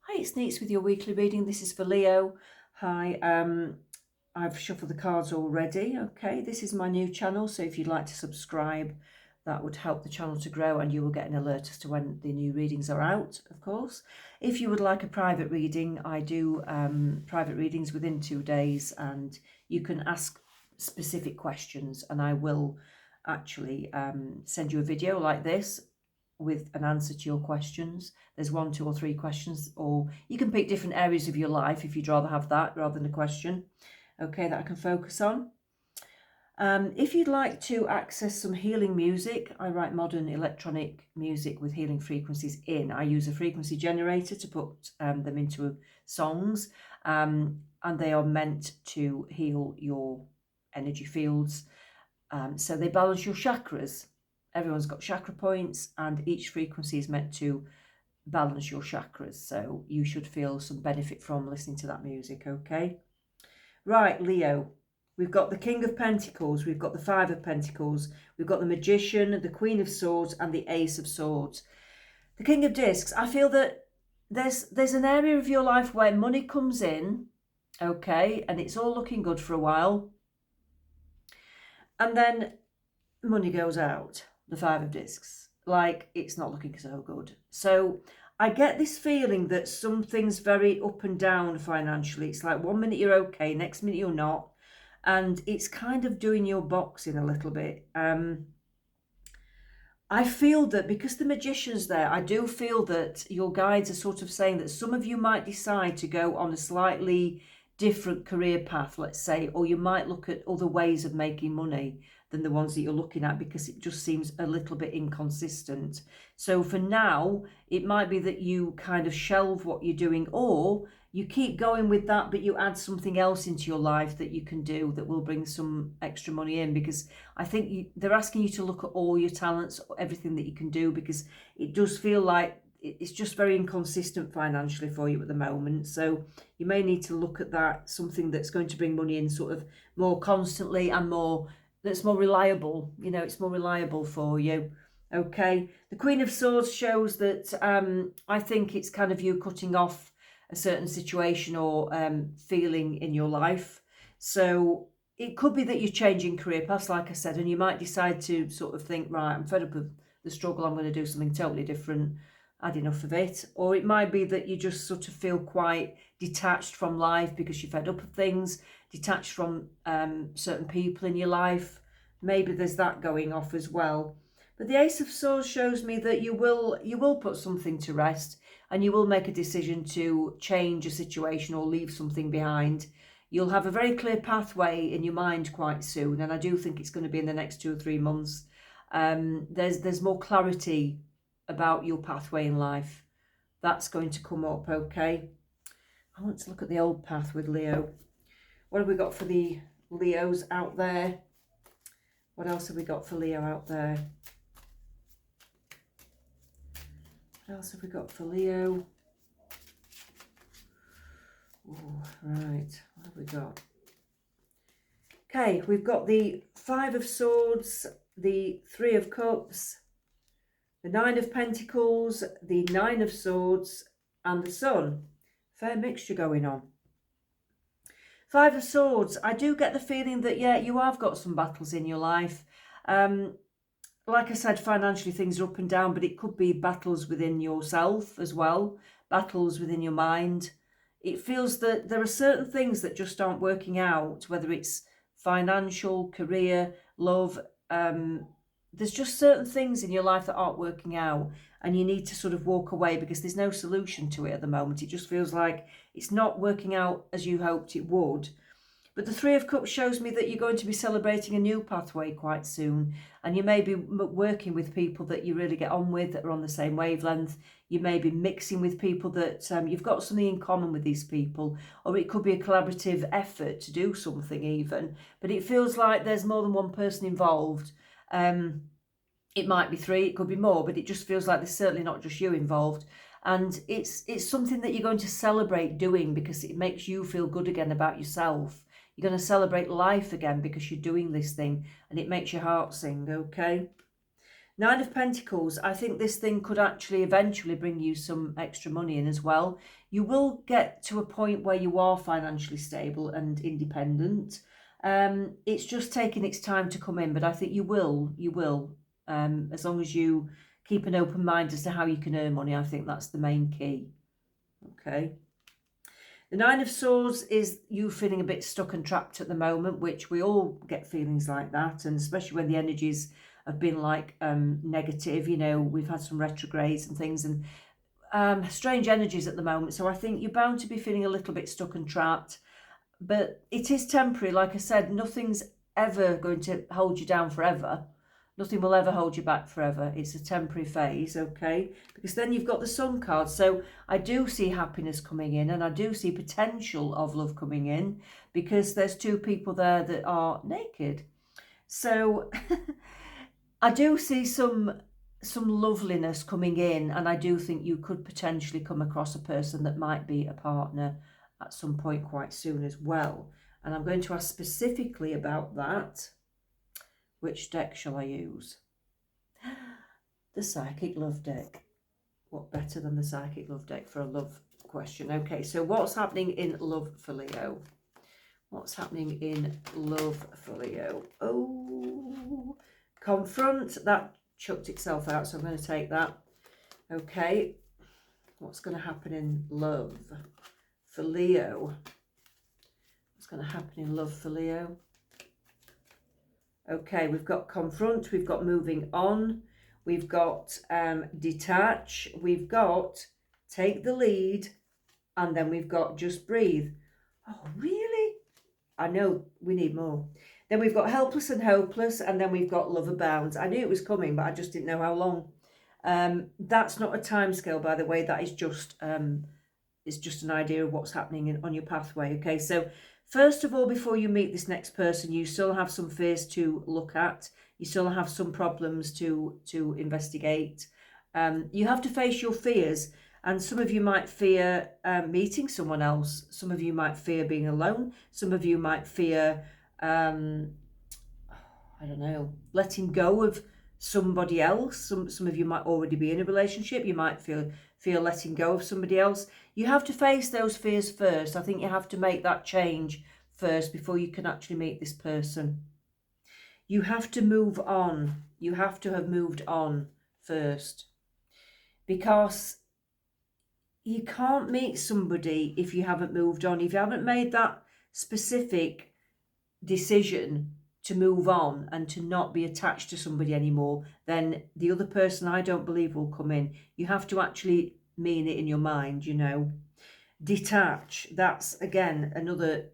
Hi, it's Neets with your weekly reading. This is for Leo. Hi, I've shuffled the cards already. Okay, this is my new channel, so if you'd like to subscribe, that would help the channel to grow and you will get an alert as to when the new readings are out, of course. If you would like a private reading, I do private readings within 2 days, and you can ask specific questions and I will actually send you a video like this with an answer to your questions. There's 1, 2 or 3 questions, or you can pick different areas of your life if you'd rather have that rather than a question, okay, that I can focus on. If you'd like to access some healing music, I write modern electronic music with healing frequencies in. I use a frequency generator to put them into songs, and they are meant to heal your energy fields. So they balance your chakras. Everyone's got chakra points, and each frequency is meant to balance your chakras. So you should feel some benefit from listening to that music, okay? Right, Leo. We've got the King of Pentacles, we've got the Five of Pentacles, we've got the Magician, the Queen of Swords, and the Ace of Swords. The King of Discs, I feel that there's an area of your life where money comes in, okay, and it's all looking good for a while. And then money goes out, the Five of Discs, like it's not looking so good. So I get this feeling that something's very up and down financially. It's like 1 minute you're okay, next minute you're not, and it's kind of doing your box in a little bit. I feel that because the Magician's there, I do feel that your guides are sort of saying that some of you might decide to go on a slightly different career path, let's say, or you might look at other ways of making money than the ones that you're looking at, because it just seems a little bit inconsistent. So for now, it might be that you kind of shelve what you're doing, or you keep going with that, but you add something else into your life that you can do that will bring some extra money in, because I think they're asking you to look at all your talents, everything that you can do, because it does feel like it's just very inconsistent financially for you at the moment. So you may need to look at that, something that's going to bring money in sort of more constantly and more, that's more reliable, you know, it's more reliable for you. Okay, the Queen of Swords shows that I think it's kind of you cutting off a certain situation or feeling in your life. So it could be that you're changing career paths, like I said, and you might decide to sort of think, right, I'm fed up with the struggle, I'm going to do something totally different, had enough of it. Or it might be that you just sort of feel quite detached from life because you're fed up of things, detached from certain people in your life. Maybe there's that going off as well. But the Ace of Swords shows me that you will put something to rest, and you will make a decision to change a situation or leave something behind. You'll have a very clear pathway in your mind quite soon, and I do think it's going to be in the next 2 or 3 months. There's more clarity about your pathway in life. That's going to come up, okay? I want to look at the old path with Leo. What have we got for the Leos out there? What else have we got for Leo out there? What else have we got for Leo? Oh, right, what have we got? Okay, we've got the Five of Swords, the Three of Cups, the Nine of Pentacles, the Nine of Swords, and the Sun. Fair mixture going on. Five of Swords, I do get the feeling that, yeah, you have got some battles in your life. Like I said, financially things are up and down, but it could be battles within yourself as well, battles within your mind. It feels that there are certain things that just aren't working out, whether it's financial, career, love. There's just certain things in your life that aren't working out, and you need to sort of walk away because there's no solution to it at the moment. It just feels like it's not working out as you hoped it would. But the Three of Cups shows me that you're going to be celebrating a new pathway quite soon. And you may be working with people that you really get on with, that are on the same wavelength. You may be mixing with people that you've got something in common with these people. Or it could be a collaborative effort to do something even. But it feels like there's more than one person involved. It might be 3, it could be more. But it just feels like there's certainly not just you involved. And it's something that you're going to celebrate doing because it makes you feel good again about yourself. You're going to celebrate life again because you're doing this thing and it makes your heart sing, okay? Nine of Pentacles, I think this thing could actually eventually bring you some extra money in as well. You will get to a point where you are financially stable and independent. It's just taking its time to come in, but I think you will. As long as you keep an open mind as to how you can earn money, I think that's the main key. Okay. The Nine of Swords is you feeling a bit stuck and trapped at the moment, which we all get feelings like that, and especially when the energies have been like negative. You know, we've had some retrogrades and things, and strange energies at the moment. So I think you're bound to be feeling a little bit stuck and trapped, but it is temporary. Like I said, nothing's ever going to hold you down forever. Nothing will ever hold you back forever. It's a temporary phase, okay? Because then you've got the Sun card. So I do see happiness coming in, and I do see potential of love coming in, because there's two people there that are naked. So I do see some loveliness coming in, and I do think you could potentially come across a person that might be a partner at some point quite soon as well. And I'm going to ask specifically about that. Which deck shall I use? The Psychic Love deck. What better than the Psychic Love deck for a love question? Okay, so what's happening in love for Leo? What's happening in love for Leo? Oh, confront. That chucked itself out, so I'm going to take that. Okay, what's going to happen in love for Leo? What's going to happen in love for Leo? Okay, we've got confront, we've got moving on, we've got detach, we've got take the lead, and then we've got just breathe. Oh, really? I know we need more. Then we've got helpless and hopeless, and then we've got love abounds. I knew it was coming, but I just didn't know how long. That's not a time scale, by the way. That is just it's just an idea of what's happening on your pathway. Okay, so first of all, before you meet this next person, you still have some fears to look at. You still have some problems to investigate. You have to face your fears. And some of you might fear meeting someone else. Some of you might fear being alone. Some of you might fear, I don't know, letting go of somebody else. Some of you might already be in a relationship. You might feel letting go of somebody else. You have to face those fears first. I think you have to make that change first before you can actually meet this person. You have to move on. You have to have moved on first, because you can't meet somebody if you haven't moved on. If you haven't made that specific decision to move on and to not be attached to somebody anymore, then the other person, I don't believe, will come in. You have to actually mean it in your mind, you know. Detach, that's again another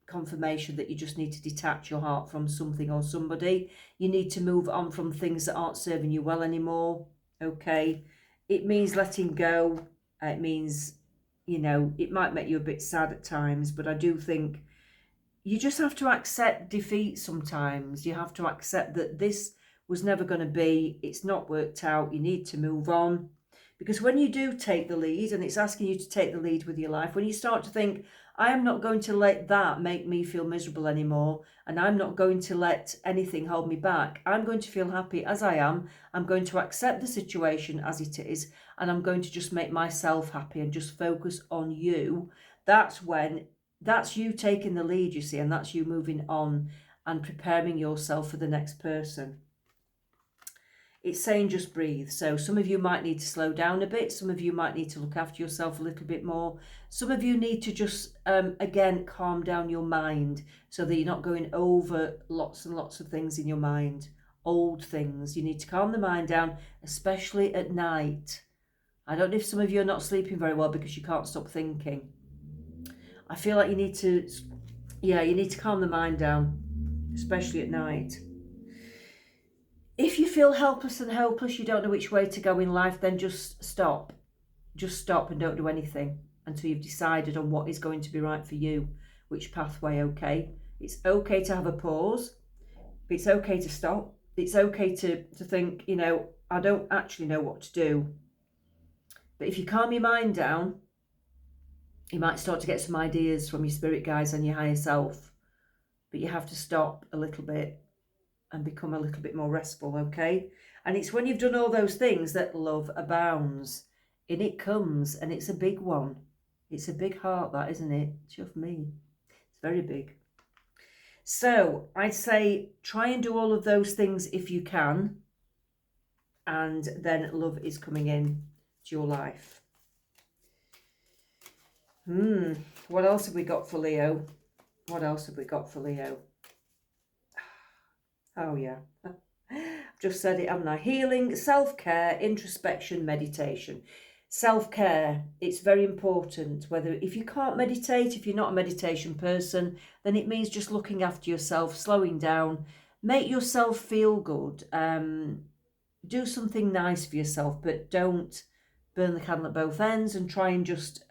confirmation that you just need to detach your heart from something or somebody. You need to move on from things that aren't serving you well anymore. Okay, it means letting go. It means, you know, it might make you a bit sad at times, but I do think you just have to accept defeat sometimes. You have to accept that this was never going to be, it's not worked out, you need to move on. Because when you do take the lead, and it's asking you to take the lead with your life, when you start to think, I am not going to let that make me feel miserable anymore, and I'm not going to let anything hold me back. I'm going to feel happy as I am. I'm going to accept the situation as it is, and I'm going to just make myself happy and just focus on you. That's you taking the lead, you see, and that's you moving on and preparing yourself for the next person. It's saying just breathe. So some of you might need to slow down a bit. Some of you might need to look after yourself a little bit more. Some of you need to just, again, calm down your mind so that you're not going over lots and lots of things in your mind, old things. You need to calm the mind down, especially at night. I don't know if some of you are not sleeping very well because you can't stop thinking. I feel like you need to calm the mind down, especially at night. If you feel helpless and hopeless, you don't know which way to go in life, then just stop. Just stop and don't do anything until you've decided on what is going to be right for you, which pathway, okay? It's okay to have a pause. It's okay to stop. It's okay to think, you know, I don't actually know what to do. But if you calm your mind down, you might start to get some ideas from your spirit guides and your higher self. But you have to stop a little bit and become a little bit more restful, okay? And it's when you've done all those things that love abounds. In it comes, and it's a big one. It's a big heart, that, isn't it? Chuff me. It's very big. So I'd say try and do all of those things if you can. And then love is coming in to your life. What else have we got for Leo? What else have we got for Leo? Oh, yeah. I've just said it, haven't I? Healing, self-care, introspection, meditation. Self-care, it's very important. If you can't meditate, if you're not a meditation person, then it means just looking after yourself, slowing down, make yourself feel good. Do something nice for yourself, but don't burn the candle at both ends, and try and just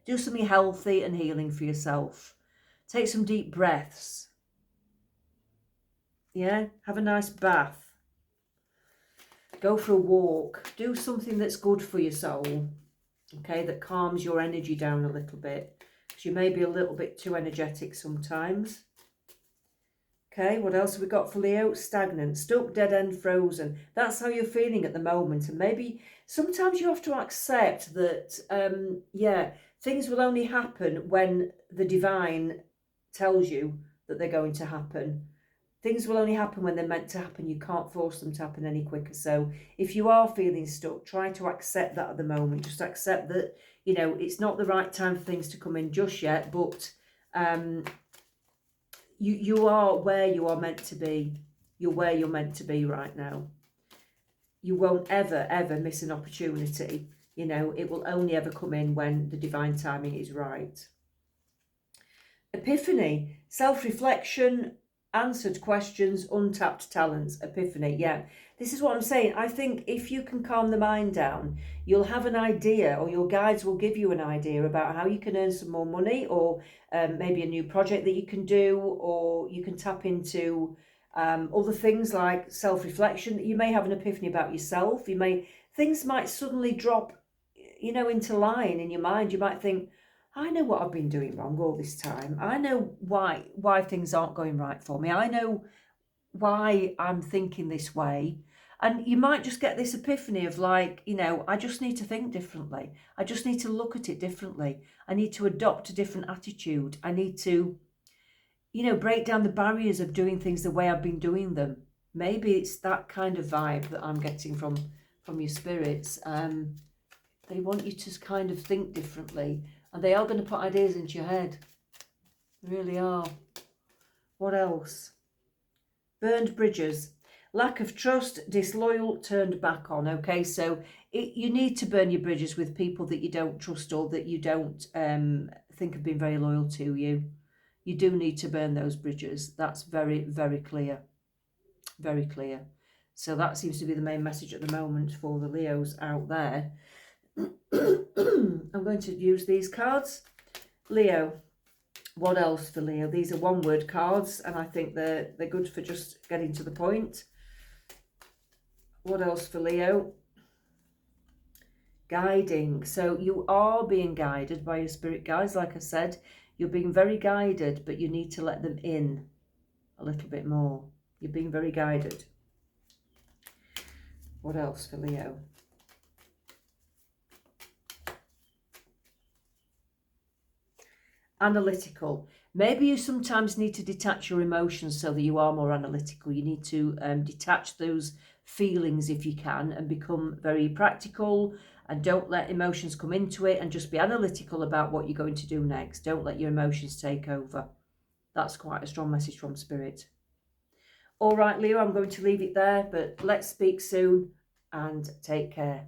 do something healthy and healing for yourself. Take some deep breaths. Yeah, have a nice bath. Go for a walk. Do something that's good for your soul, okay, that calms your energy down a little bit, because you may be a little bit too energetic sometimes. Okay, what else have we got for Leo? Stagnant, stuck, dead end, frozen. That's how you're feeling at the moment. And maybe sometimes you have to accept that, yeah, things will only happen when the divine tells you that they're going to happen. Things will only happen when they're meant to happen. You can't force them to happen any quicker. So if you are feeling stuck, try to accept that at the moment. Just accept that, you know, it's not the right time for things to come in just yet, but you are where you are meant to be. You're where you're meant to be right now. You won't ever miss an opportunity. You know, it will only ever come in when the divine timing is right. Epiphany, self-reflection, answered questions, untapped talents. Epiphany, yeah. This is what I'm saying. I think if you can calm the mind down, you'll have an idea, or your guides will give you an idea about how you can earn some more money, or maybe a new project that you can do, or you can tap into other things like self-reflection. You may have an epiphany about yourself. Things might suddenly drop, you know, into line in your mind. You might think, I know what I've been doing wrong all this time. I know why things aren't going right for me. I know why I'm thinking this way. And you might just get this epiphany of, like, you know, I just need to think differently. I just need to look at it differently. I need to adopt a different attitude. I need to, you know, break down the barriers of doing things the way I've been doing them. Maybe it's that kind of vibe that I'm getting from your spirits. They want you to kind of think differently. And they are going to put ideas into your head. They really are. What else? Burned bridges. Lack of trust, disloyal, turned back on. Okay, so you need to burn your bridges with people that you don't trust, or that you don't think have been very loyal to you. You do need to burn those bridges. That's very, very clear. Very clear. So that seems to be the main message at the moment for the Leos out there. I'm going to use these cards. Leo, what else for Leo? These are one-word cards, and I think they're good for just getting to the point. What else for Leo? Guiding. So you are being guided by your spirit guides. Like I said, you're being very guided, but you need to let them in a little bit more. You're being very guided. What else for Leo? Analytical. Maybe you sometimes need to detach your emotions so that you are more analytical. You need to detach those feelings if you can, and become very practical, and don't let emotions come into it, and just be analytical about what you're going to do next. Don't let your emotions take over. That's quite a strong message from Spirit. All right, Leo, I'm going to leave it there, but let's speak soon, and take care.